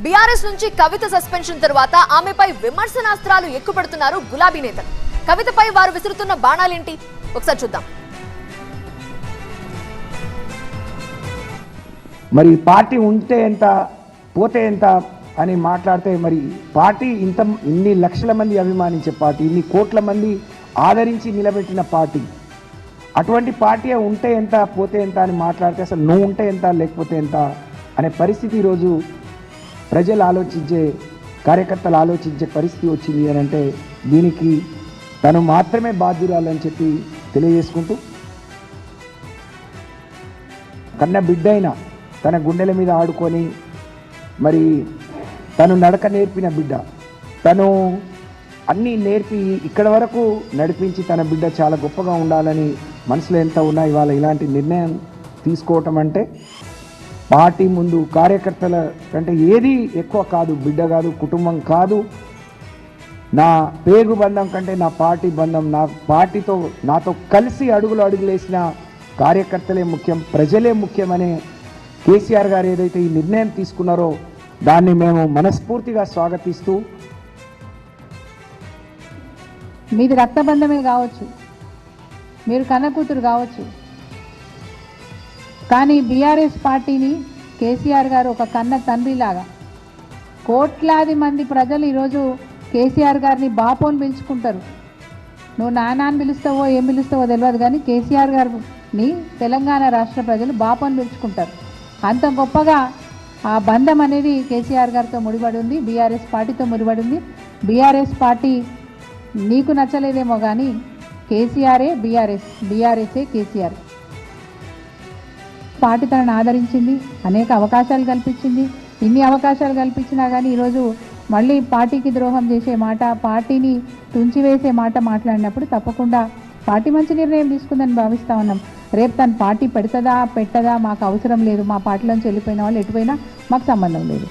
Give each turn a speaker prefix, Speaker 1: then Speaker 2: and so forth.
Speaker 1: BRS నుంచి కవిత suspension తర్వాత ఆమెపై విమర్శనాస్త్రాలు ఎక్కుపడుతున్నారు గులాబీ నేతలు. కవితపై వారు విసురుతున్న బాణాలేంటి ఒకసారి చూద్దాం.
Speaker 2: మరి పార్టీ ఉంటే ఎంత పోతే ఎంత అని మాట్లాడితే, మరి పార్టీ ఇన్ని లక్షల మంది అభిమానించే పార్టీ, ఇన్ని కోట్ల మంది ఆదరించి నిలబెట్టిన పార్టీ, అటువంటి పార్టీ ఉంటే ఎంత పోతే ఎంత అని మాట్లాడితే అసలు నువ్వు ఉంటే ఎంత లేకపోతే ఎంత అనే పరిస్థితి ఈరోజు ప్రజలు ఆలోచించే, కార్యకర్తలు ఆలోచించే పరిస్థితి వచ్చింది అని అంటే దీనికి తను మాత్రమే బాధ్యురాలని చెప్పి తెలియజేసుకుంటూ, కన్న బిడ్డైనా తన గుండెల మీద ఆడుకొని మరి తను నడక నేర్పిన బిడ్డ, తను అన్నీ నేర్పి ఇక్కడ వరకు నడిపించి తన బిడ్డ చాలా గొప్పగా ఉండాలని మనసులో ఎంత ఉన్నా ఇవాళ ఇలాంటి నిర్ణయం తీసుకోవటం అంటే పార్టీ ముందు కార్యకర్తల కంటే ఏది ఎక్కువ కాదు, బిడ్డ కాదు, కుటుంబం కాదు, నా పేగు బంధం కంటే నా పార్టీ బంధం, నా పార్టీతో నాతో కలిసి అడుగులేసిన కార్యకర్తలే ముఖ్యం, ప్రజలే ముఖ్యమనే కేసీఆర్ గారు ఏదైతే ఈ నిర్ణయం తీసుకున్నారో దాన్ని మేము మనస్ఫూర్తిగా స్వాగతిస్తూ,
Speaker 3: మీది రక్తబంధమే కావచ్చు, మీరు కన్న కూతురు కావచ్చు, కానీ బీఆర్ఎస్ పార్టీని కేసీఆర్ గారు ఒక కన్న తండ్రిలాగా, కోట్లాది మంది ప్రజలు ఈరోజు కేసీఆర్ గారిని బాపోని పిలుచుకుంటారు. నువ్వు నాన్న అని పిలుస్తావో ఏం పిలుస్తావో తెలియదు, కానీ కేసీఆర్ గారిని తెలంగాణ రాష్ట్ర ప్రజలు బాపోని పిలుచుకుంటారు. అంత గొప్పగా ఆ బంధం అనేది కేసీఆర్ గారితో ముడిపడి ఉంది, బీఆర్ఎస్ పార్టీతో ముడిపడి ఉంది. బీఆర్ఎస్ పార్టీ నీకు నచ్చలేదేమో కానీ కేసీఆరే బీఆర్ఎస్, బీఆర్ఎస్ఏ కేసీఆర్. పార్టీ తనను ఆదరించింది, అనేక అవకాశాలు కల్పించింది. ఇన్ని అవకాశాలు కల్పించినా కానీ ఈరోజు మళ్ళీ పార్టీకి ద్రోహం చేసే మాట, పార్టీని తుంచివేసే మాట మాట్లాడినప్పుడు తప్పకుండా పార్టీ మంచి నిర్ణయం తీసుకుందని భావిస్తూ ఉన్నాం. రేపు తను పార్టీ పెడతదా పెట్టదా మాకు అవసరం లేదు, మా పార్టీలోంచి వెళ్ళిపోయిన వాళ్ళు ఎటుపోయినా మాకు సంబంధం లేదు.